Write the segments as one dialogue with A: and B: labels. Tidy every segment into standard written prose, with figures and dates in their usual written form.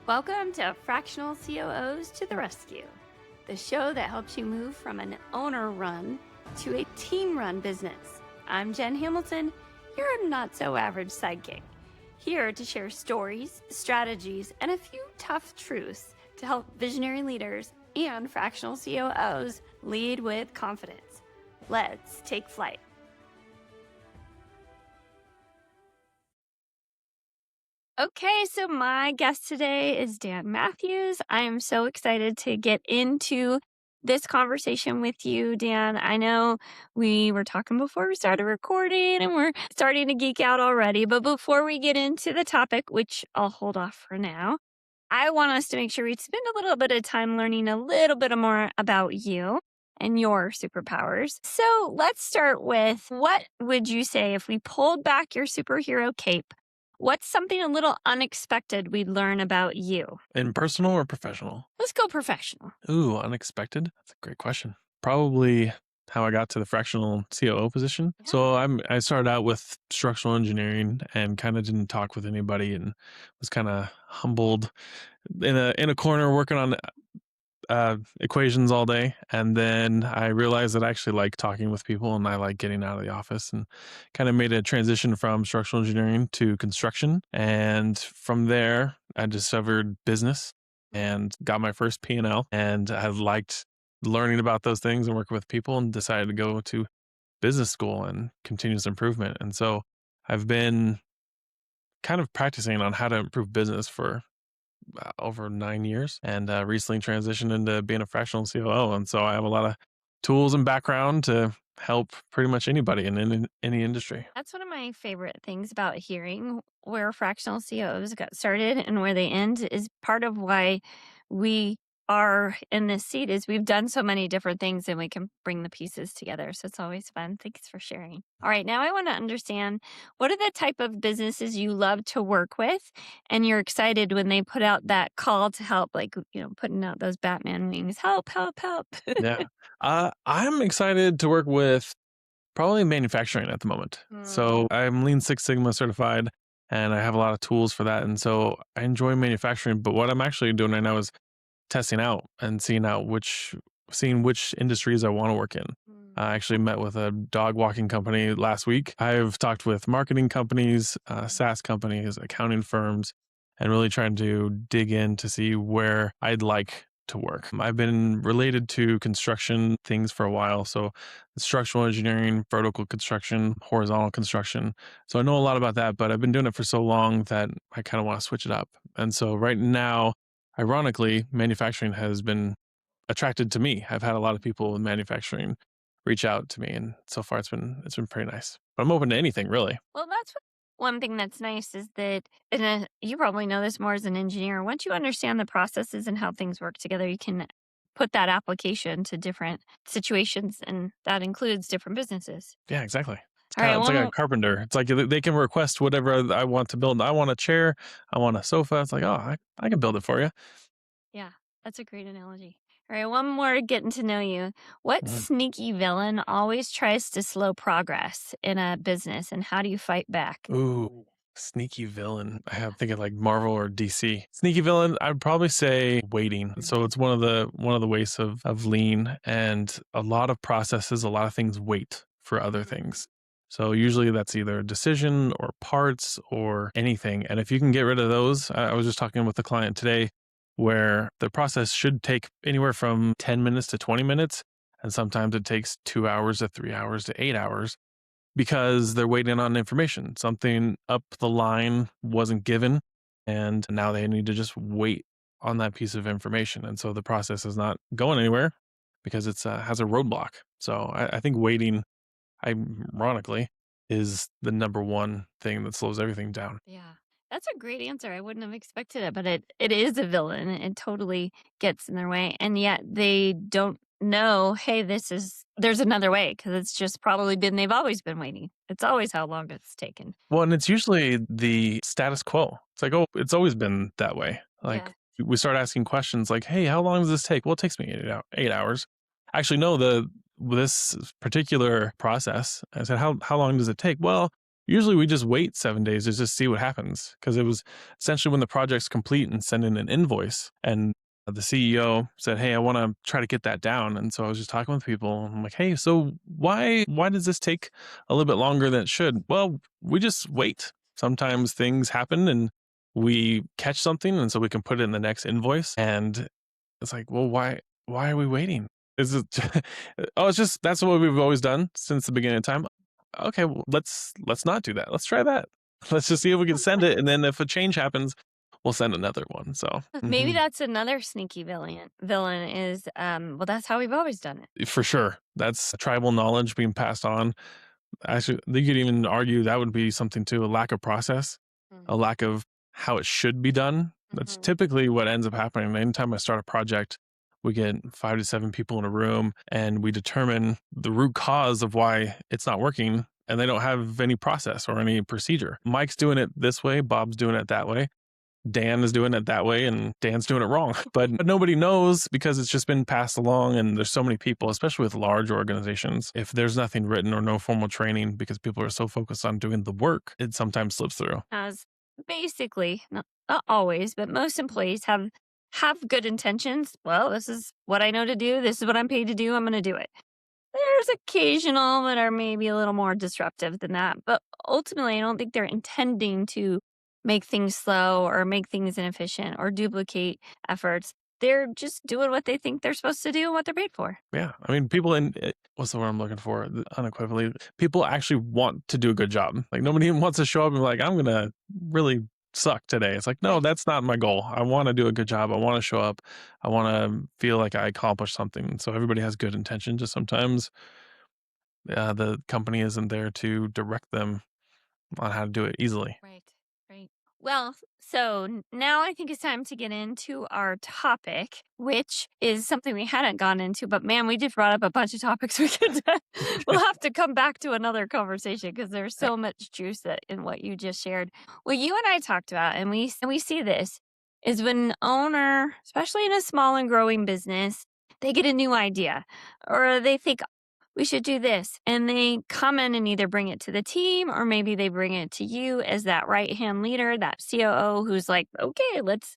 A: Welcome to Fractional COOs to the Rescue, the show that helps you move from an owner-run to a team-run business. I'm Jen Hamilton, your not-so-average sidekick, here to share stories, strategies, and a few tough truths to help visionary leaders and fractional COOs lead with confidence. Let's take flight. Okay, so my guest today is Dan Matthews. I am so excited to get into this conversation with you, Dan. I know we were talking before we started recording and we're starting to geek out already. But before we get into the topic, which I'll hold off for now, I want us to make sure we spend a little bit of time learning a little bit more about you and your superpowers. So let's start with, what would you say if we pulled back your superhero cape? What's something a little unexpected we'd learn about you?
B: In personal or professional?
A: Let's go professional.
B: Ooh, unexpected? That's a great question. Probably how I got to the fractional COO position.
A: Yeah.
B: So I started out with structural engineering and kind of didn't talk with anybody and was kind of humbled in a corner working on equations all day. And then I realized that I actually like talking with people and I like getting out of the office, and kind of made a transition from structural engineering to construction. And from there, I discovered business and got my first P&L, and I liked learning about those things and working with people, and decided to go to business school and continuous improvement. And so I've been kind of practicing on how to improve business for over 9 years, and recently transitioned into being a fractional COO. And so I have a lot of tools and background to help pretty much anybody in any industry.
A: That's one of my favorite things about hearing where fractional COOs got started and where they end. Is part of why we are in this seat is we've done so many different things and we can bring the pieces together. So it's always fun. Thanks for sharing. All right, now I want to understand, what are the type of businesses you love to work with and you're excited when they put out that call to help, like, putting out those Batman wings, help, help, help.
B: Yeah. I'm excited to work with probably manufacturing at the moment. So I'm Lean Six Sigma certified, and I have a lot of tools for that. And so I enjoy manufacturing. But what I'm actually doing right now is testing out and seeing which industries I want to work in. I actually met with a dog walking company last week. I've talked with marketing companies, SaaS companies, accounting firms, and really trying to dig in to see where I'd like to work. I've been related to construction things for a while. So structural engineering, vertical construction, horizontal construction. So I know a lot about that, but I've been doing it for so long that I kind of want to switch it up. And so right now, ironically, manufacturing has been attracted to me. I've had a lot of people in manufacturing reach out to me, and so far it's been pretty nice. But I'm open to anything, really.
A: Well, that's one thing that's nice is that, and you probably know this more as an engineer, once you understand the processes and how things work together, you can put that application to different situations, and that includes different businesses.
B: Yeah, exactly. It's
A: All right,
B: it's like a carpenter. It's like they can request whatever I want to build. I want a chair. I want a sofa. It's like, oh, I can build it for you.
A: Yeah, that's a great analogy. All right, one more getting to know you. What sneaky villain always tries to slow progress in a business, and how do you fight back?
B: Ooh, sneaky villain. I have to think of like Marvel or DC. Sneaky villain, I'd probably say waiting. So it's one of the ways of lean, and a lot of processes, a lot of things wait for other things. So usually that's either a decision or parts or anything. And if you can get rid of those, I was just talking with a client today where the process should take anywhere from 10 minutes to 20 minutes. And sometimes it takes 2 hours to 3 hours to 8 hours because they're waiting on information. Something up the line wasn't given, and now they need to just wait on that piece of information. And so the process is not going anywhere because it's has a roadblock. So I think waiting, ironically, is the number one thing that slows everything down.
A: Yeah. That's a great answer. I wouldn't have expected it, but it is a villain. It totally gets in their way. And yet they don't know, hey, there's another way, because it's just they've always been waiting. It's always how long it's taken.
B: Well, and it's usually the status quo. It's like, oh, it's always been that way. Like we start asking questions like, hey, how long does this take? Well, it takes me 8 hours. Actually, no, this particular process, I said, how long does it take? Well, Usually we just wait 7 days to just see what happens because it was essentially when the project's complete and send in an invoice, and the CEO said, "Hey, I wanna try to get that down." And so I was just talking with people. I'm like, "Hey, so why does this take a little bit longer than it should?" "Well, we just wait. Sometimes things happen and we catch something, and so we can put it in the next invoice." And it's like, "Well, why are we waiting? Is it oh, it's just that's what we've always done since the beginning of time." "Okay, well, let's not do that. Let's try that. Let's just see if we can send it, and then if a change happens, we'll send another one." So,
A: Maybe that's another sneaky villain is, well, that's how we've always done it.
B: for sure, that's tribal knowledge being passed on. Actually, you could even argue that would be something too, a lack of process, a
A: Mhm,
B: lack of how it should be done. That's
A: mhm.
B: typically what ends up happening. Anytime I start a project, we get 5 to 7 people in a room and we determine the root cause of why it's not working, and they don't have any process or any procedure. Mike's doing it this way, Bob's doing it that way. Dan is doing it that way and Dan's doing it wrong. But nobody knows because it's just been passed along and there's so many people, especially with large organizations. If there's nothing written or no formal training because people are so focused on doing the work, it sometimes slips through.
A: As basically, not always, but most employees have good intentions. Well, this is what I know to do. This is what I'm paid to do. I'm going to do it. There's occasional that are maybe a little more disruptive than that, but ultimately, I don't think they're intending to make things slow or make things inefficient or duplicate efforts. They're just doing what they think they're supposed to do and what they're paid for.
B: Yeah. I mean, people in what's the word I'm looking for? Unequivocally, people actually want to do a good job. Like nobody even wants to show up and be like, I'm going to really suck today. It's like, no,
A: Right.
B: that's not my goal. I want to do a good job. I want to show up. I want to feel like I accomplished something. So everybody has good intention. Just sometimes the company isn't there to direct them on how to do it easily.
A: Right. Right. Well, so now I think it's time to get into our topic, which is something we hadn't gone into, but man, we just brought up a bunch of topics we could, we'll have to come back to another conversation because there's
B: Yeah.
A: so much juice in what you just shared. What you and I talked about, and we see this, is when an owner, especially in a small and growing business, they get a new idea or they think, we should do this. And they come in and either bring it to the team or maybe they bring it to you as that right hand leader, that COO who's like, okay, let's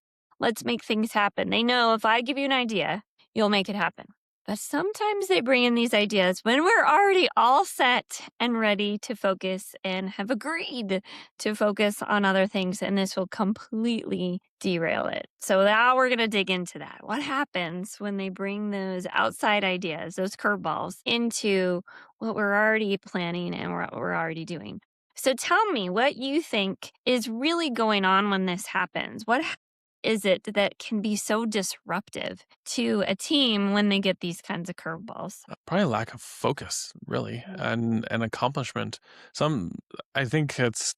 A: make things happen. They know if I give you an idea, you'll make it happen. But sometimes they bring in these ideas when we're already all set and ready to focus and have agreed to focus on other things. And this will completely derail it. So now we're going to dig into that. What happens when they bring those outside ideas, those curveballs, into what we're already planning and what we're already doing? So tell me what you think is really going on when this happens. Is it that can be so disruptive to a team when they get these kinds of curveballs?
B: Probably lack of focus, really,
A: Mhm.
B: and accomplishment. Some I think it's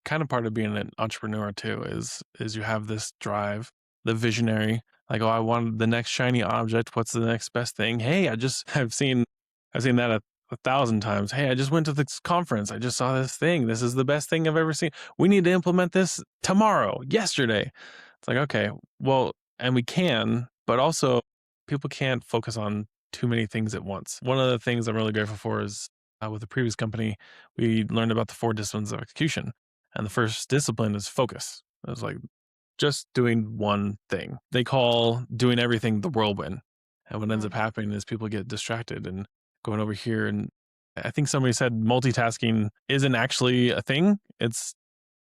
B: kind of part of being an entrepreneur too, is you have this drive, the visionary, like, "Oh, I want the next shiny object. What's the next best thing? Hey, I've seen that a thousand times. Hey, I just went to this conference. I just saw this thing. This is the best thing I've ever seen. We need to implement this tomorrow, yesterday." It's like, okay, well, and we can, but also people can't focus on too many things at once. One of the things I'm really grateful for is with the previous company, we learned about the 4 disciplines of execution. And the first discipline is focus. It was like just doing one thing. They call doing everything the whirlwind. And what ends up
A: Mhm.
B: happening is people get distracted and going over here. And I think somebody said multitasking isn't actually a thing. It's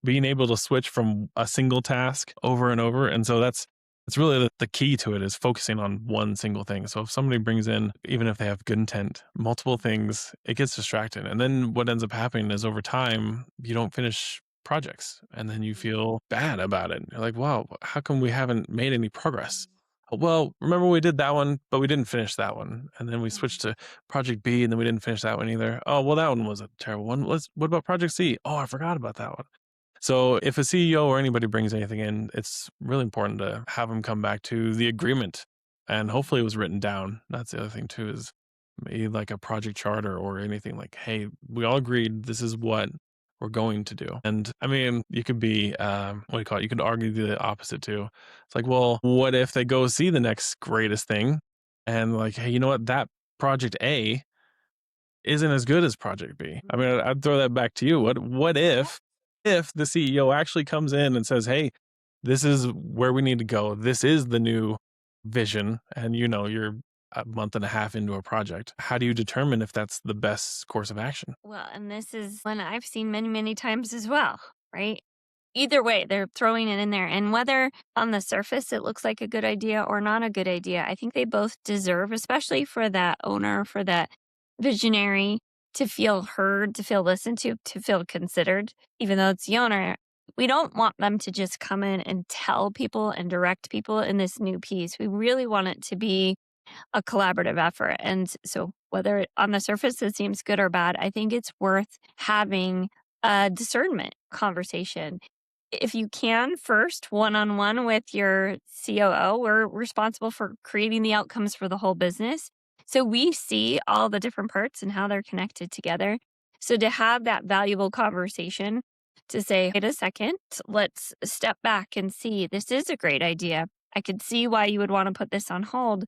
B: being able to switch from a single task over and over. And so that's really the key to it is focusing on one single thing. So if somebody brings in, even if they have good intent, multiple things, it gets distracted. And then what ends up happening is over time, you don't finish projects and then you feel bad about it. You're like, wow, how come we haven't made any progress? Well, remember we did that one, but we didn't finish that one. And then we switched to project B and then we didn't finish that one either. Oh, well, that one was a terrible one. What about project C? Oh, I forgot about that one. So if a CEO or anybody brings anything in, it's really important to have them come back to the agreement. And hopefully it was written down. That's the other thing too, is maybe like a project charter or anything like, hey, we all agreed this is what we're going to do. And I mean, you could be, what do you call it? You could argue the opposite too. It's like, well, what if they go see the next greatest thing and like, hey, you know what? That project A isn't as good as project B. I mean, I'd throw that back to you. What if the CEO actually comes in and says, "Hey, this is where we need to go. This is the new vision," and you're a month and a half into a project. How do you determine if that's the best course of action?
A: Well, and this is one I've seen many, many times as well, right? Either way, they're throwing it in there. And whether on the surface it looks like a good idea or not a good idea, I think they both deserve, especially for that owner, for that visionary, to feel heard, to feel listened to feel considered, even though it's the owner. We don't want them to just come in and tell people and direct people in this new piece. We really want it to be a collaborative effort. And so, whether on the surface it seems good or bad, I think it's worth having a discernment conversation. If you can, first, one on one with your COO, we're responsible for creating the outcomes for the whole business. So, we see all the different parts and how they're connected together. So, to have that valuable conversation, to say, wait a second, let's step back and see this is a great idea. I could see why you would want to put this on hold.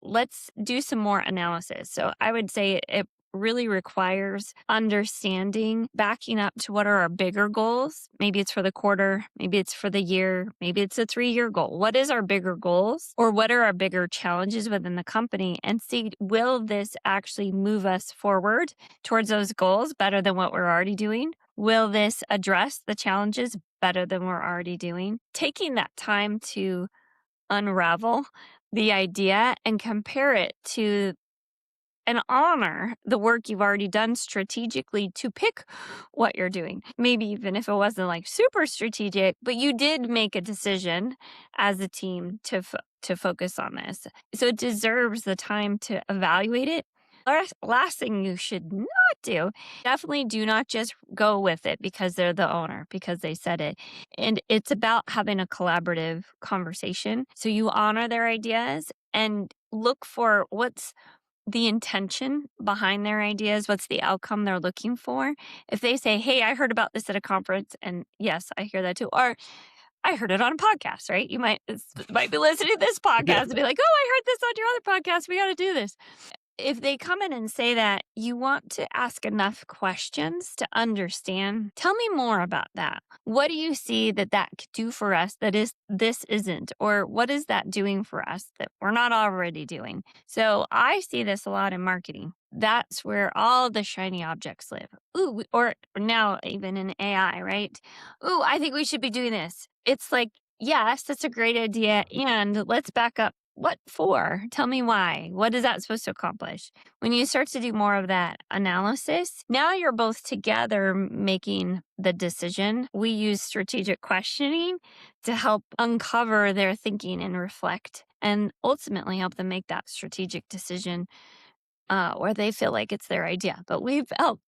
A: Let's do some more analysis. So I would say it really requires understanding, backing up to what are our bigger goals. Maybe it's for the quarter, maybe it's for the year, maybe it's a 3-year goal. What is our bigger goals, or what are our bigger challenges within the company? And see, will this actually move us forward towards those goals better than what we're already doing? Will this address the challenges better than we're already doing? Taking that time to unravel the idea and compare it to and honor the work you've already done strategically to pick what you're doing. Maybe even if it wasn't like super strategic, but you did make a decision as a team to focus on this. So it deserves the time to evaluate it. Last thing you should not do, definitely do not just go with it because they're the owner, because they said it. And it's about having a collaborative conversation. So you honor their ideas and look for what's the intention behind their ideas, what's the outcome they're looking for. If they say, "Hey, I heard about this at a conference," and yes, I hear that too, or I heard it on a podcast, right? You might be listening to this
B: Yeah.
A: podcast and be like, "Oh, I heard this on your other podcast. We got to do this." If they come in and say that, you want to ask enough questions to understand. Tell me more about that. What do you see that could do for us that this isn't? Or what is that doing for us that we're not already doing? So I see this a lot in marketing. That's where all the shiny objects live. Ooh, or now even in AI, right? Ooh, I think we should be doing this. It's like, yes, that's a great idea. And let's back up. What for? Tell me why. What is that supposed to accomplish? When you start to do more of that analysis, now you're both together making the decision. We use strategic questioning to help uncover their thinking and reflect, and ultimately help them make that strategic decision where they feel like it's their idea. But we've helped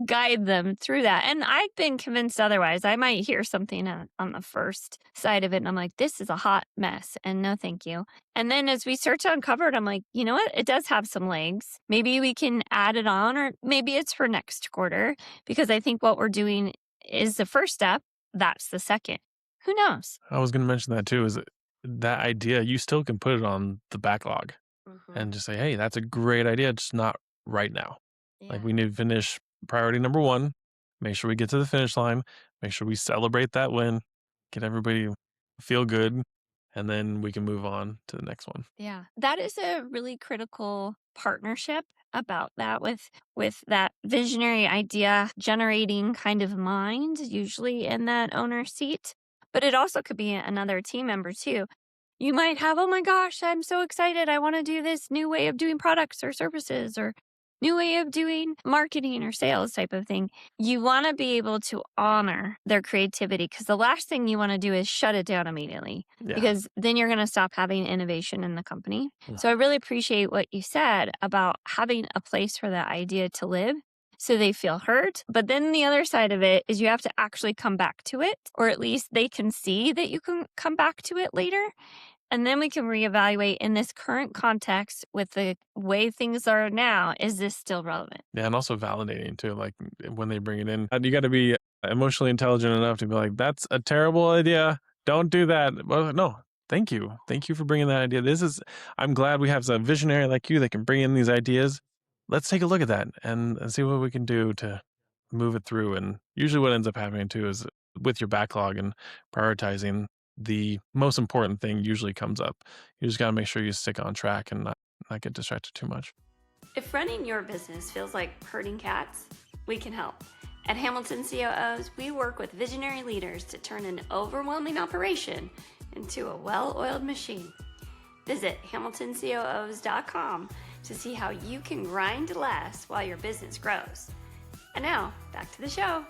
A: guide them through that. And I've been convinced otherwise. I might hear something on the first side of it, and I'm like, this is a hot mess, and no thank you. And then as we start to uncover it, I'm like, you know what? It does have some legs. Maybe we can add it on, or maybe it's for next quarter, because I think what we're doing is the first step. That's the second. Who knows?
B: I was going to mention that too. Is that idea you still can put it on the backlog
A: Mm-hmm.
B: and just say, "Hey, that's a great idea, just not right now." Like,
A: Yeah.
B: we need to finish priority number 1, make sure we get to the finish line, make sure we celebrate that win, get everybody feel good, and then we can move on to the next one.
A: Yeah. That is a really critical partnership about that with that visionary idea generating kind of mind, usually in that owner seat. But it also could be another team member too. You might have, "Oh my gosh, I'm so excited. I want to do this new way of doing products or services, or new way of doing marketing or sales," type of thing. You want to be able to honor their creativity, because the last thing you want to do is shut it down immediately,
B: Yeah.
A: because then you're going to stop having innovation in the company.
B: Mm.
A: So I really appreciate what you said about having a place for that idea to live, so they feel heard. But then the other side of it is you have to actually come back to it, or at least they can see that you can come back to it later. And then we can reevaluate in this current context with the way things are now. Is this still relevant?
B: Yeah, and also validating too, like, when they bring it in. You gotta be emotionally intelligent enough to be like, "That's a terrible idea. Don't do that." Well, no, thank you. Thank you for bringing that idea. I'm glad we have a visionary like you that can bring in these ideas. let's take a look at that and see what we can do to move it through. And usually what ends up happening too is with your backlog and prioritizing, the most important thing usually comes up. You just got to make sure you stick on track and not get distracted too much.
A: If running your business feels like herding cats, we can help. At Hamilton COOs, we work with visionary leaders to turn an overwhelming operation into a well-oiled machine. Visit hamiltoncoos.com to see how you can grind less while your business grows. And now, back to the show.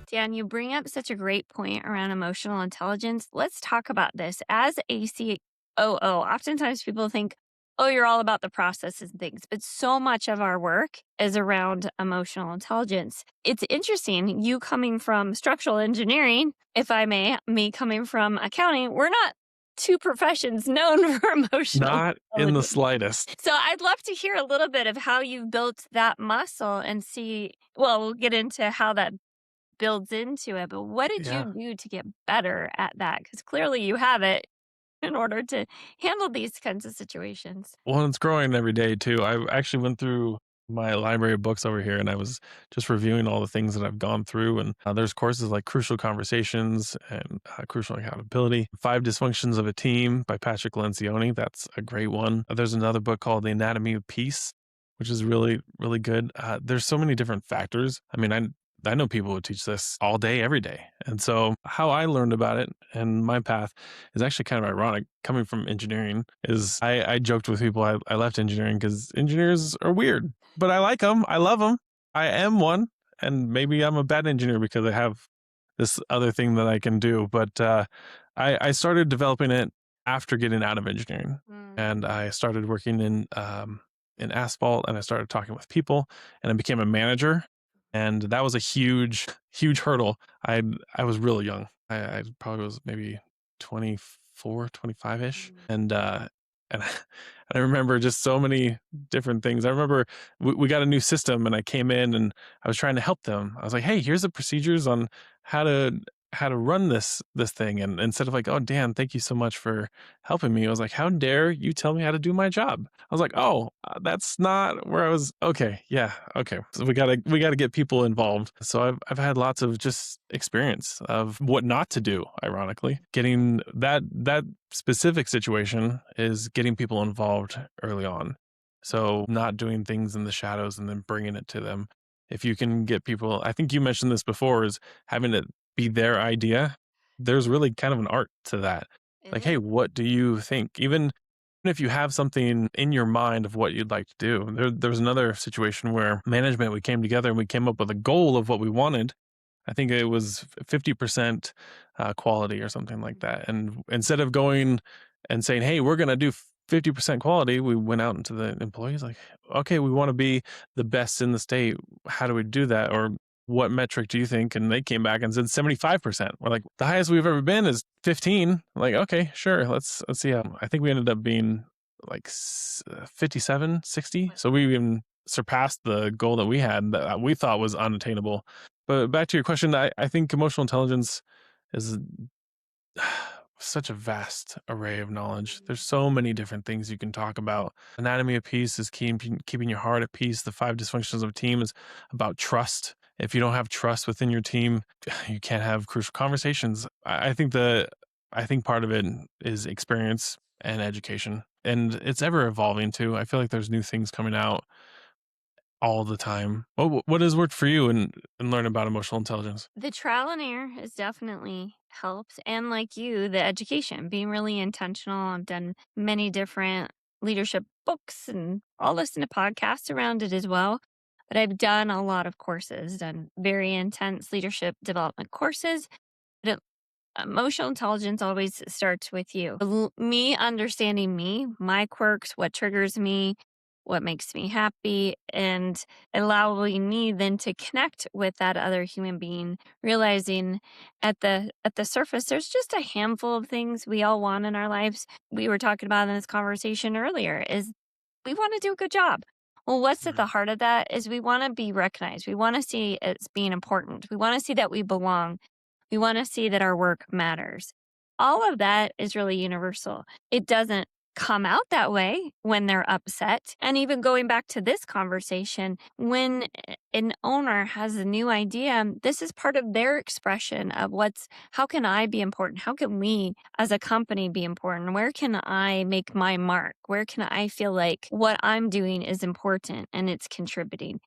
A: Dan, you bring up such a great point around emotional intelligence. Let's talk about this. As a COO, oftentimes people think, oh, you're all about the processes and things, but so much of our work is around emotional intelligence. It's interesting, you coming from structural engineering, if I may, me coming from accounting, we're not two professions known for emotional
B: Not in the
A: intelligence.
B: slightest.
A: So I'd love to hear a little bit of how you've built that muscle and see, well, we'll get into how that builds into it, but what did you
B: Yeah.
A: do to get better at that? Because clearly you have it in order to handle these kinds of situations.
B: Well, it's growing every day too. I actually went through my library of books over here and I was just reviewing all the things that I've gone through. And there's courses like Crucial Conversations and Crucial Accountability, Five Dysfunctions of a Team by Patrick Lencioni. That's a great one. There's another book called The Anatomy of Peace, which is really, really good. There's so many different factors. I mean, I know people who teach this all day, every day. And so how I learned about it and my path is actually kind of ironic. Coming from engineering is I joked with people I left engineering because engineers are weird, but I like them. I love them. I am one. And maybe I'm a bad engineer because I have this other thing that I can do. But I started developing it after getting out of engineering. And I started working in asphalt and I started talking with people and I became a manager. And that was a huge, huge hurdle. I was really young. I probably was maybe 24, 25 ish. And I remember just so many different things. I remember we got a new system and I came in and I was trying to help them. I was like, hey, here's the procedures on how to run this thing. And instead of like, oh, Dan, thank you so much for helping me, I was like, how dare you tell me how to do my job? I was like, oh, that's not where I was. Okay, yeah, okay. So we gotta get people involved. So I've had lots of just experience of what not to do. Ironically, getting that specific situation is getting people involved early on. So not doing things in the shadows and then bringing it to them. If you can get people, I think you mentioned this before, is having it be their idea. There's really kind of an art to that. Like, hey, what do you think? Even if you have something in your mind of what you'd like to do. There was another situation where management, we came together and we came up with a goal of what we wanted. I think it was 50% quality or something like that. And instead of going and saying, hey, we're going to do 50% quality, we went out into the employees like, okay, we want to be the best in the state. How do we do that? Or what metric do you think? And they came back and said 75%. We're like, the highest we've ever been is 15. I'm like, okay, sure. Let's see how. I think we ended up being like 57, 60. So we even surpassed the goal that we had that we thought was unattainable. But back to your question, I think emotional intelligence is such a vast array of knowledge. There's so many different things you can talk about. Anatomy of peace is keeping your heart at peace. The five dysfunctions of a team is about trust. If you don't have trust within your team, you can't have crucial conversations. I think part of it is experience and education, and it's ever evolving too. I feel like there's new things coming out all the time. What has worked for you in learning about emotional intelligence?
A: The trial and error has definitely helped. And like you, the education, being really intentional. I've done many different leadership books and I'll listen to podcasts around it as well. But I've done a lot of courses, done very intense leadership development courses. But emotional intelligence always starts with you. Me understanding me, my quirks, what triggers me, what makes me happy, and allowing me then to connect with that other human being, realizing at the surface there's just a handful of things we all want in our lives. We were talking about in this conversation earlier is we want to do a good job. Well, what's at the heart of that is we want to be recognized. We want to see it's being important. We want to see that we belong. We want to see that our work matters. All of that is really universal. It doesn't come out that way when they're upset. And even going back to this conversation, when an owner has a new idea, this is part of their expression of how can I be important? How can we as a company be important? Where can I make my mark? Where can I feel like what I'm doing is important and it's contributing?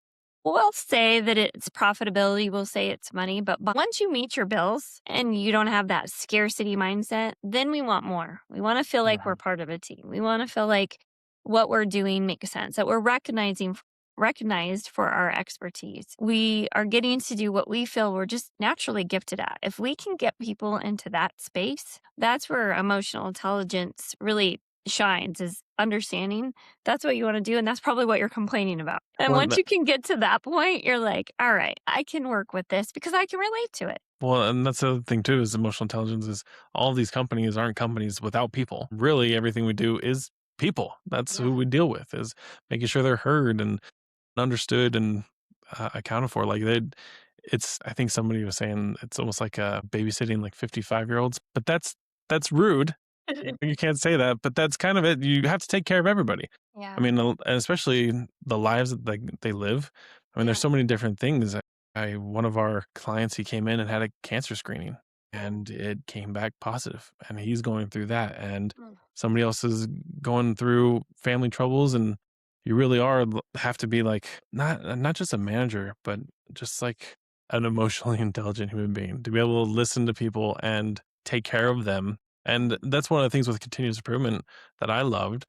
A: We'll say that it's profitability, we'll say it's money, but once you meet your bills and you don't have that scarcity mindset, then we want more. We want to feel like we're
B: Mhm.
A: part of a team. We want to feel like what we're doing makes sense, that we're recognized for our expertise. We are getting to do what we feel we're just naturally gifted at. If we can get people into that space, that's where emotional intelligence really shines, is understanding that's what you want to do. And that's probably what you're complaining about. And
B: Well,
A: once you can get to that point, you're like, all right, I can work with this because I can relate to it.
B: and that's the other thing too is emotional intelligence is all these companies aren't companies without people. Really, everything we do is people. That's
A: Yeah.
B: who we deal with is making sure they're heard and understood and accounted for. Like it's. I think somebody was saying it's almost like babysitting like 55-year-olds, but that's rude. You can't say that, but that's kind of it. You have to take care of everybody. I
A: Yeah.
B: mean, and especially the lives that they live. I mean, there's
A: Yeah.
B: so many different things. One of our clients, he came in and had a cancer screening, and it came back positive, and he's going through that, and
A: Mm.
B: somebody else is going through family troubles, and you really have to be like not just a manager, but just like an emotionally intelligent human being to be able to listen to people and take care of them. And that's one of the things with continuous improvement that I loved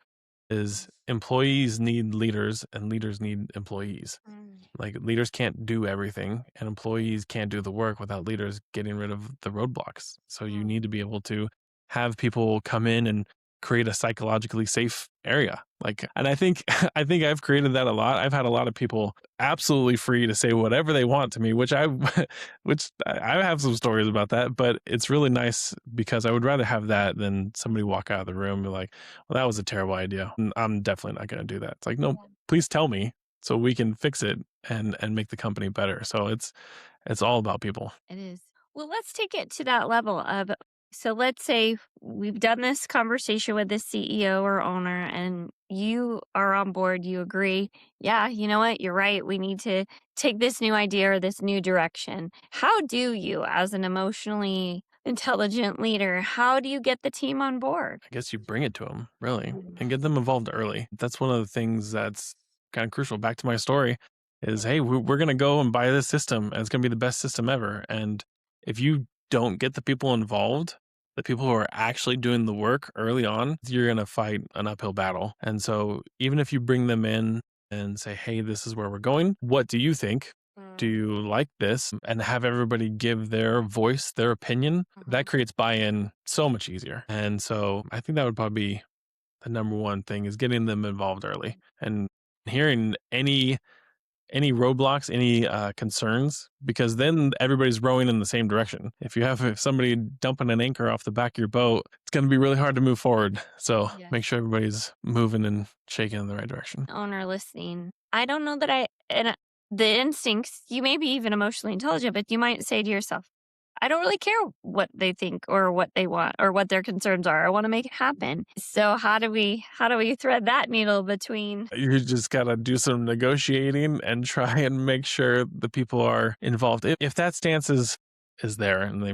B: is employees need leaders and leaders need employees.
A: Mm.
B: Like leaders can't do everything and employees can't do the work without leaders getting rid of the roadblocks. So you
A: Mm.
B: need to be able to have people come in and create a psychologically safe area. Like, and I think I think I've created that a lot. I've had a lot of people absolutely free to say whatever they want to me, which I have some stories about that, but it's really nice because I would rather have that than somebody walk out of the room and be like, well, that was a terrible idea. I'm definitely not going to do that. It's like, no,
A: Yeah.
B: please tell me so we can fix it and make the company better. So it's all about people.
A: It is. Well, let's take it to that level of, so let's say we've done this conversation with the CEO or owner and you are on board, you agree. Yeah, you know what? You're right. We need to take this new idea or this new direction. How do you, as an emotionally intelligent leader, how do you get the team on board?
B: I guess you bring it to them really
A: Mm.
B: and get them involved early. That's one of the things that's kind of crucial. Back to my story is, hey, we're going to go and buy this system and it's going to be the best system ever. And if you don't get the people involved, the people who are actually doing the work early on, you're going to fight an uphill battle. And so even if you bring them in and say, hey, this is where we're going, what do you think? Do
A: Mm.
B: you like this? And have everybody give their voice, their opinion. That
A: Mhm.
B: creates buy-in so much easier. And so I think that would probably be the number one thing is getting them involved early and hearing any roadblocks, any concerns, because then everybody's rowing in the same direction. If somebody dumping an anchor off the back of your boat, it's going to be really hard to move forward. So
A: Yes.
B: make sure everybody's moving and shaking in the right direction.
A: Owner listening. I don't know that the instincts, you may be even emotionally intelligent, but you might say to yourself, I don't really care what they think or what they want or what their concerns are. I want to make it happen. So how do we thread that needle between?
B: You just gotta do some negotiating and try and make sure the people are involved. If that stance is there and they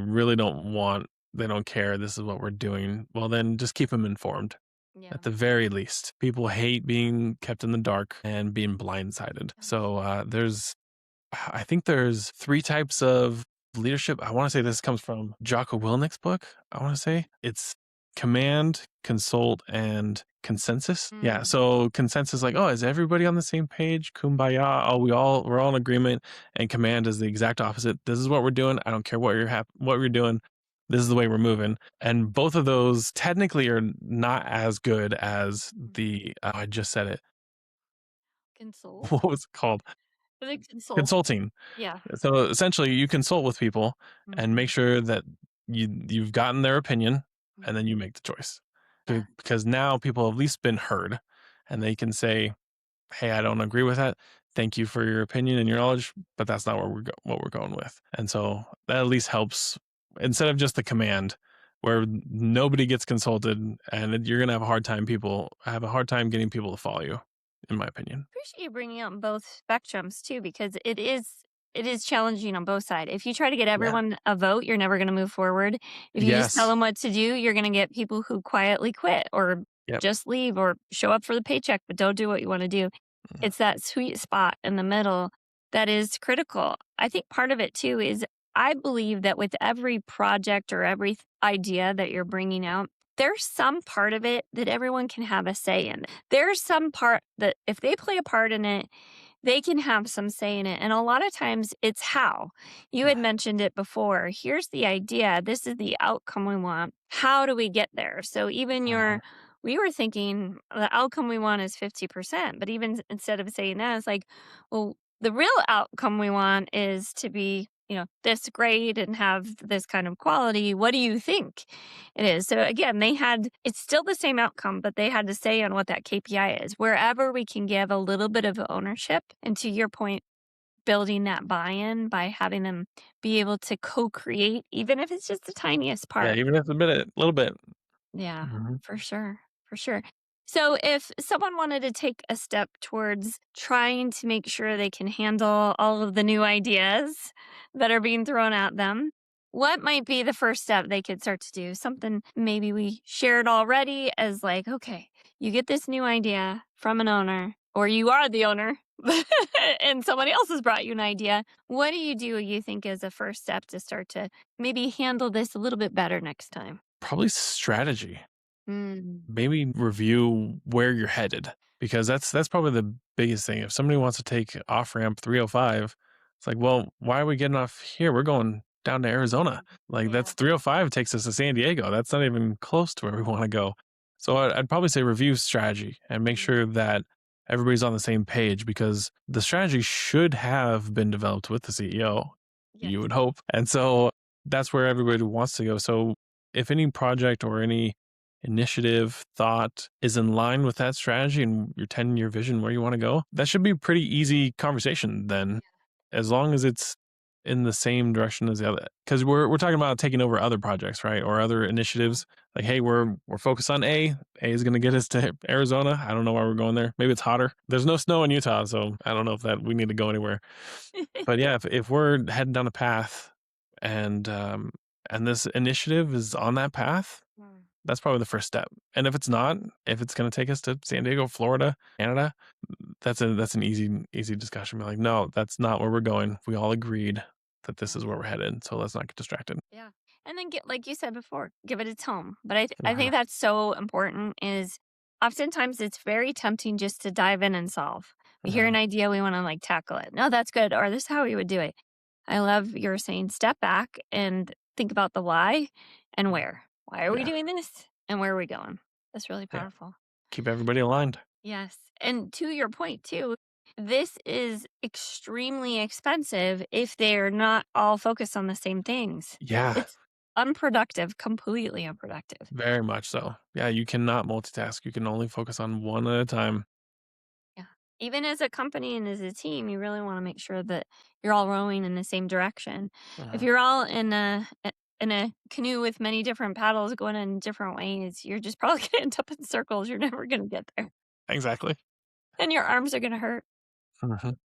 B: don't care, this is what we're doing, well, then just keep them informed
A: Yeah.
B: at the very least. People hate being kept in the dark and being blindsided. So I think there's three types of leadership. I want to say this comes from Jocko Willnick's book. I want to say it's command, consult, and consensus. Yeah.
A: Mm.
B: So consensus, like, oh, is everybody on the same page? Kumbaya. Oh, we're all in agreement. And command is the exact opposite. This is what we're doing. I don't care what you're doing. This is the way we're moving. And both of those technically are not as good as the I just said it.
A: Consult.
B: What was it called?
A: I think consult.
B: Consulting.
A: Yeah.
B: So essentially, you consult with people and
A: Mhm.
B: make sure that you've gotten their opinion, and then
A: Mhm.
B: you make the choice.
A: Yeah.
B: Because now people have at least been heard, and they can say, "Hey, I don't agree with that. Thank you for your opinion and your knowledge, but that's not what we're going with." And so that at least helps instead of just the command. where nobody gets consulted, and you're gonna have a hard time getting people to follow you, in my opinion.
A: Appreciate you bringing up both spectrums too, because it is challenging on both sides. If you try to get
B: Yeah.
A: everyone a vote, you're never going to move forward. If you just tell
B: Yes.
A: them what to do, you're going to get people who quietly quit or
B: Yep.
A: just leave or show up for the paycheck but don't do what you want to do.
B: Mhm.
A: It's that sweet spot in the middle that is critical. I think part of it too is I believe that with every project or every idea that you're bringing out, there's some part of it that everyone can have a say in. There's some part that if they play a part in it, they can have some say in it. And a lot of times it's how. You had mentioned it before. Here's the idea. This is the outcome we want. How do we get there? So even
B: Mhm.
A: we were thinking the outcome we want is 50%. But even instead of saying that, it's like, well, the real outcome we want is to be, this great and have this kind of quality. What do you think it is? So again, it's still the same outcome, but they had to say on what that KPI is. Wherever we can give a little bit of ownership, and to your point, building that buy-in by having them be able to co-create, even if it's just the tiniest
B: Yeah,
A: part.
B: even if it's a little bit.
A: Yeah,
B: Mhm.
A: for sure. For sure. So if someone wanted to take a step towards trying to make sure they can handle all of the new ideas that are being thrown at them, what might be the first step they could start to do? Something maybe we shared already as like, okay, you get this new idea from an owner, or you are the owner and somebody else has brought you an idea. What do you think is a first step to start to maybe handle this a little bit better next time?
B: Probably strategy.
A: Mm,
B: Maybe review where you're headed, because that's probably the biggest thing. If somebody wants to take off ramp 305, it's like, well, why are we getting off here? We're going down to Arizona. Like,
A: yeah.
B: that's 305 takes us to San Diego. That's not even close to where we want to go. So I'd probably say review strategy and make
A: Mm,
B: sure that everybody's on the same page, because the strategy should have been developed with the CEO,
A: yes.
B: you would hope. And so that's where everybody wants to go. So if any project or any initiative, thought is in line with that strategy and your 10-year vision where you want to go, that should be a pretty easy conversation then, as long as it's in the same direction as the other. Because we're talking about taking over other projects, right? Or other initiatives. Like, hey, we're focused on A. A is going to get us to Arizona. I don't know why we're going there. Maybe it's hotter. There's no snow in Utah, so I don't know if that we need to go anywhere. But yeah, if we're heading down a path and this initiative is on that path,
A: Mm,
B: that's probably the first step. And if it's not, if it's gonna take us to San Diego, Florida, Canada, that's an easy discussion. Be like, "No, that's not where we're going. We all agreed that this is where we're headed, so let's not get distracted."
A: yeah. And then get like you said before, give it a tone. But I think
B: Uh-huh.
A: that's so important is oftentimes it's very tempting just to dive in and solve. We hear an
B: Uh-huh.
A: idea, we want to like tackle it. No, that's good. Or this is how we would do it. I love your saying step back and think about the why and where. Why are we
B: Yeah,
A: doing this? And where are we going? That's really
B: yeah.
A: powerful.
B: Keep everybody aligned.
A: Yes. And to your point too, this is extremely expensive if they're not all focused on the same things.
B: Yeah,
A: It's unproductive, completely unproductive.
B: very much so. Yeah, you cannot multitask. You can only focus on one at a time.
A: Yeah. Even as a company and as a team, you really want to make sure that you're all rowing in the same direction. If
B: Uh-huh.
A: you're all in a canoe with many different paddles going in different ways, you're just probably going to end up in circles. You're never going to get there.
B: Exactly.
A: And your arms are going to hurt.
B: Mhm.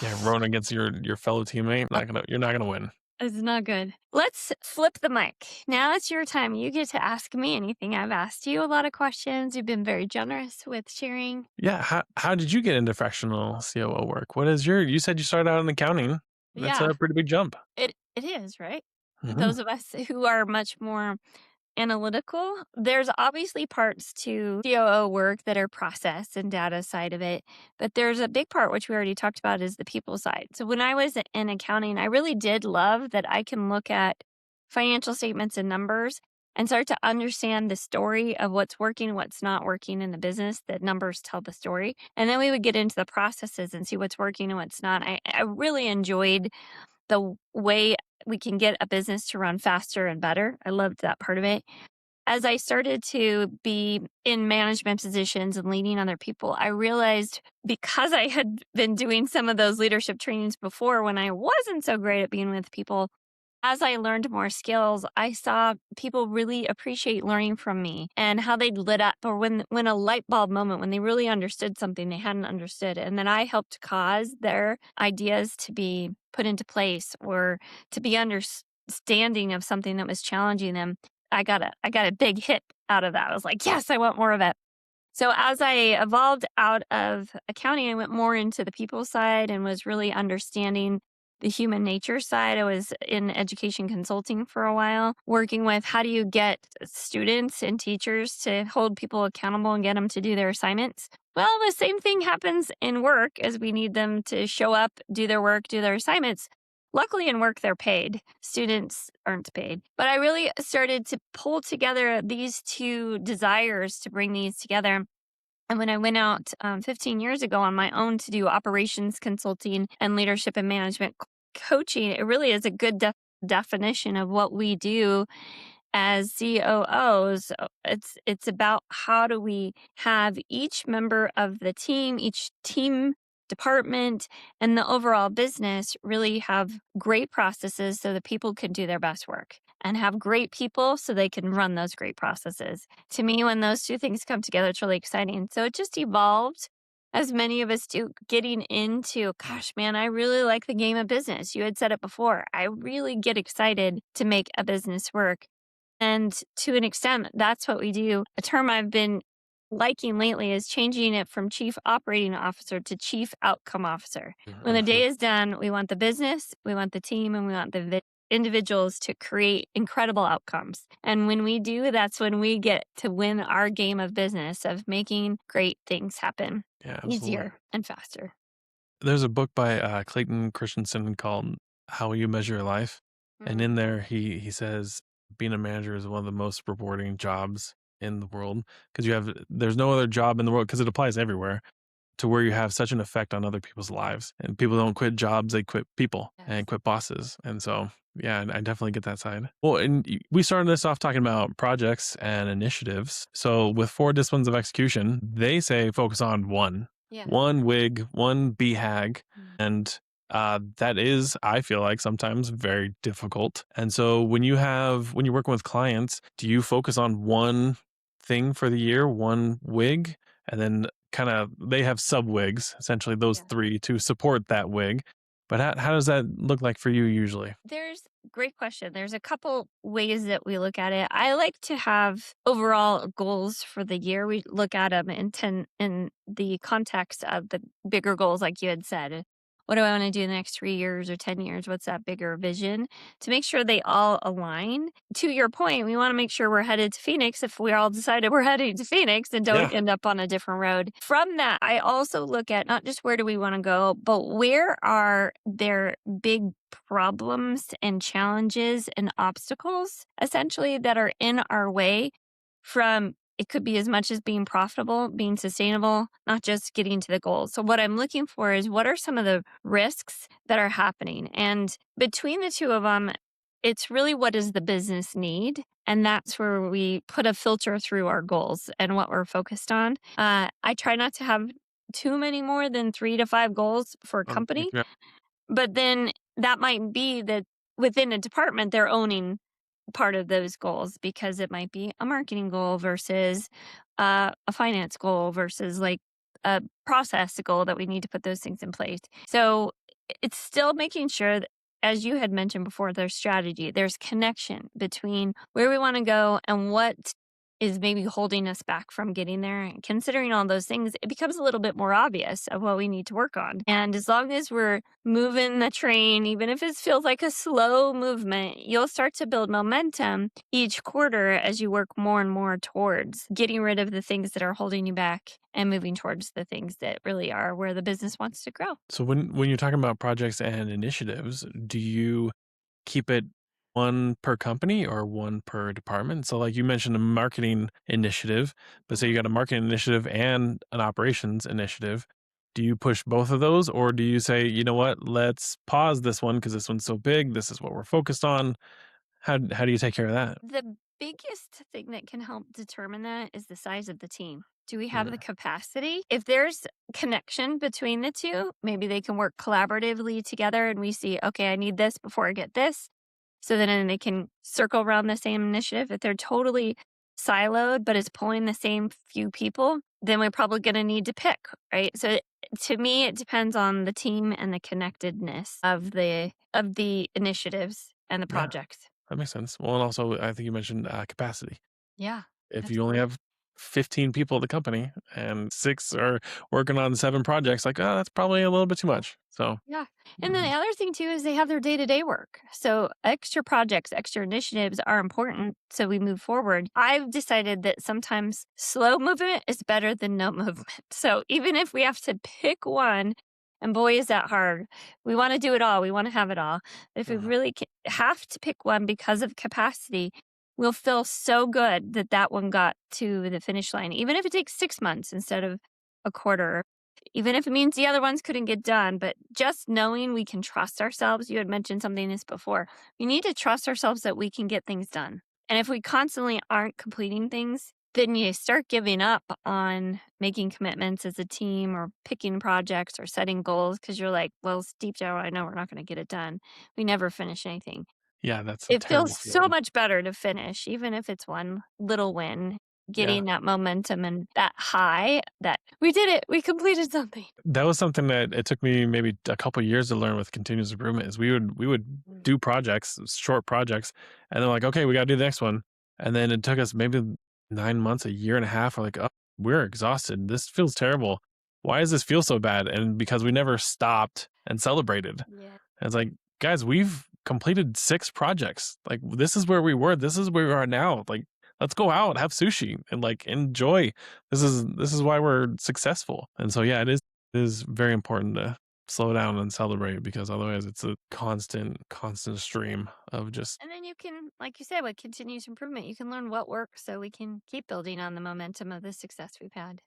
B: Yeah, rowing against your fellow teammate, you're not gonna win.
A: It's not good. Let's flip the mic. Now it's your time. You get to ask me anything. I've asked you a lot of questions. You've been very generous with sharing.
B: Yeah, how did you get into fractional COO work? You said you started out in accounting. That's
A: Yeah,
B: a pretty big jump.
A: it is, right?
B: Mhm.
A: Those of us who are much more analytical, there's obviously parts to COO work that are process and data side of it, but there's a big part which we already talked about is the people side. So when I was in accounting, I really did love that I can look at financial statements and numbers and start to understand the story of what's working, what's not working in the business. That numbers tell the story. And then we would get into the processes and see what's working and what's not. I really enjoyed the way we can get a business to run faster and better. I loved that part of it. As I started to be in management positions and leading other people, I realized because I had been doing some of those leadership trainings before when I wasn't so great at being with people, as I learned more skills, I saw people really appreciate learning from me and how they lit up, or when a light bulb moment, when they really understood something they hadn't understood. And then I helped cause their ideas to be put into place, or to be understanding of something that was challenging them. I got a big hit out of that. I was like, yes, I want more of it. So as I evolved out of accounting, I went more into the people side and was really understanding the human nature side. I was in education consulting for a while, working with how do you get students and teachers to hold people accountable and get them to do their assignments. Well, the same thing happens in work, as we need them to show up, do their work, do their assignments. Luckily, in work, they're paid. Students aren't paid. But I really started to pull together these two desires to bring these together. And when I went out 15 years ago on my own to do operations consulting and leadership and management coaching, it really is a good definition of what we do as COOs. It's about how do we have each member of the team, each team department, and the overall business really have great processes so that people can do their best work, and have great people so they can run those great processes. To me, when those two things come together, it's really exciting. So it just evolved, as many of us do, getting into, gosh, man, I really like the game of business. You had said it before. I really get excited to make a business work. And to an extent, that's what we do. A term I've been liking lately is changing it from chief operating officer to chief outcome officer. When the day is done, we want the business, we want the team, and we want the individuals to create incredible outcomes. And when we do, that's when we get to win our game of business of making great things happen
B: Yeah, absolutely.
A: easier and faster.
B: There's a book by Clayton Christensen called How You Measure Your Life. And in there, he says being a manager is one of the most rewarding jobs in the world, because there's no other job in the world, because it applies everywhere, to where you have such an effect on other people's lives. And people don't quit jobs, they quit people and
A: Yes.
B: quit bosses. And so, yeah, I definitely get that side. Well, and we started this off talking about projects and initiatives. So with 4 disciplines of execution, they say focus on
A: Yeah.
B: one wig, one BHAG.
A: Mm.
B: And that is, I feel like, sometimes very difficult. And so when you're working with clients, do you focus on one thing for the year, one wig, and then kind of they have sub wigs, essentially those
A: Yeah.
B: 3 to support that wig? But how does that look like for you usually?
A: Great question. There's a couple ways that we look at it. I like to have overall goals for the year. We look at them in the context of the bigger goals, like you had said. What do I want to do in the next 3 years or 10 years? What's that bigger vision? To make sure they all align. To your point, we want to make sure we're headed to Phoenix if we all decided we're heading to Phoenix and don't
B: Yeah.
A: end up on a different road. From that, I also look at not just where do we want to go, but where are there big problems and challenges and obstacles, essentially, that are in our way. From it could be as much as being profitable, being sustainable, not just getting to the goals. So what I'm looking for is, what are some of the risks that are happening? And between the two of them, it's really, what does the business need? And that's where we put a filter through our goals and what we're focused on. I try not to have too many more than 3 to 5 goals for a company.
B: Yeah.
A: But then that might be that within a department, they're owning part of those goals, because it might be a marketing goal versus a finance goal versus like a process goal that we need to put those things in place. So it's still making sure that, as you had mentioned before, there's strategy, there's connection between where we want to go and what is maybe holding us back from getting there. And considering all those things, it becomes a little bit more obvious of what we need to work on. And as long as we're moving the train, even if it feels like a slow movement, you'll start to build momentum each quarter as you work more and more towards getting rid of the things that are holding you back and moving towards the things that really are where the business wants to grow.
B: So when you're talking about projects and initiatives, do you keep it one per company or one per department? So like you mentioned a marketing initiative, but say you got a marketing initiative and an operations initiative. Do you push both of those, or do you say, you know what, let's pause this one because this one's so big, this is what we're focused on? How do you take care of that?
A: The biggest thing that can help determine that is the size of the team. Do we have the capacity? If there's connection between the two, maybe they can work collaboratively together and we see, okay, I need this before I get this. So then they can circle around the same initiative. If they're totally siloed, but it's pulling the same few people, then we're probably going to need to pick, right? So to me, it depends on the team and the connectedness of the initiatives and the
B: Yeah,
A: projects.
B: that makes sense. Well, and also I think you mentioned capacity.
A: Yeah,
B: If you only
A: absolutely.
B: have 15 people at the company and 6 are working on 7 projects, like, oh, that's probably a little bit too much. So,
A: Yeah. And then
B: mhm,
A: the other thing too is they have their day-to-day work. So extra projects, extra initiatives are important so we move forward. I've decided that sometimes slow movement is better than no movement. So even if we have to pick one, and boy, is that hard. We want to do it all. We want to have it all. If we
B: mhm,
A: really have to pick one because of capacity, we'll feel so good that that one got to the finish line, even if it takes 6 months instead of a quarter, even if it means the other ones couldn't get done. But just knowing we can trust ourselves, you had mentioned something this before. We need to trust ourselves that we can get things done. And if we constantly aren't completing things, then you start giving up on making commitments as a team or picking projects or setting goals because you're like, well, deep down, I know we're not going to get it done. We never finish anything.
B: yeah, that's a
A: It feels
B: terrible
A: so
B: feeling.
A: much better to finish, even if it's one little win,
B: Yeah.
A: getting that momentum and that high that we did it, we completed something.
B: That was something that it took me maybe a couple years to learn with continuous improvement is we would
A: Mm.
B: do projects, short projects, and they're like, okay, we got to do the next one. And then it took us maybe 9 months, a year and a half. We're like, oh, we're exhausted. This feels terrible. Why does this feel so bad? And because we never stopped and celebrated.
A: Yeah.
B: And it's like, guys, we've completed 6 projects. Like, this is where we were. This is where we are now. Like, let's go out, have sushi, and like enjoy. This is why we're successful. And so yeah, it is very important to slow down and celebrate because otherwise it's a constant stream of just
A: And then you can, like you said, with continuous improvement, you can learn what works so we can keep building on the momentum of the success we've had.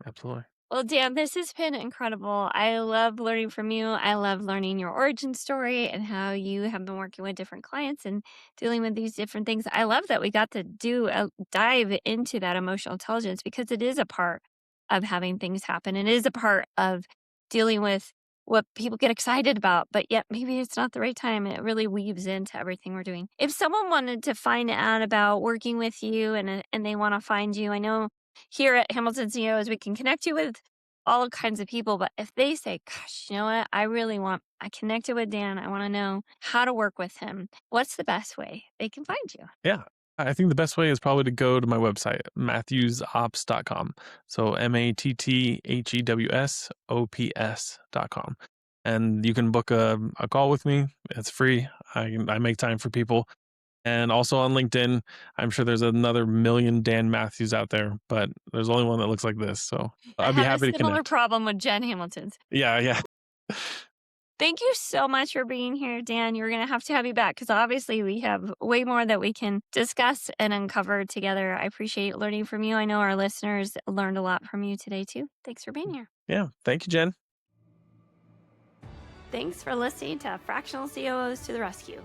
B: absolutely.
A: Well, Dan, this has been incredible. I love learning from you. I love learning your origin story and how you have been working with different clients and dealing with these different things. I love that we got to do a dive into that emotional intelligence because it is a part of having things happen. It is a part of dealing with what people get excited about, but yet maybe it's not the right time. And it really weaves into everything we're doing. If someone wanted to find out about working with you and they want to find you, I know here at Hamilton CEOs, we can connect you with all kinds of people. But if they say, gosh, you know what? I connected with Dan. I want to know how to work with him. What's the best way they can find you?
B: Yeah. I think the best way is probably to go to my website, matthewsops.com. So matthewsops.com. And you can book a call with me. It's free. I make time for people. And also on LinkedIn, I'm sure there's another million Dan Matthews out there, but there's only one that looks like this. So
A: I
B: I'd be
A: have a
B: happy to
A: similar
B: connect.
A: problem with Jen Hamilton's.
B: Yeah, yeah.
A: Thank you so much for being here, Dan. You're going to have you back because obviously we have way more that we can discuss and uncover together. I appreciate learning from you. I know our listeners learned a lot from you today, too. Thanks for being here.
B: Yeah. Thank you, Jen.
A: Thanks for listening to Fractional COOs to the Rescue.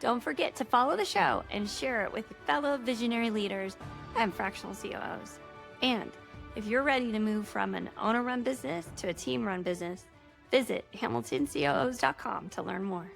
A: Don't forget to follow the show and share it with fellow visionary leaders and fractional COOs. And if you're ready to move from an owner-run business to a team-run business, visit hamiltoncoos.com to learn more.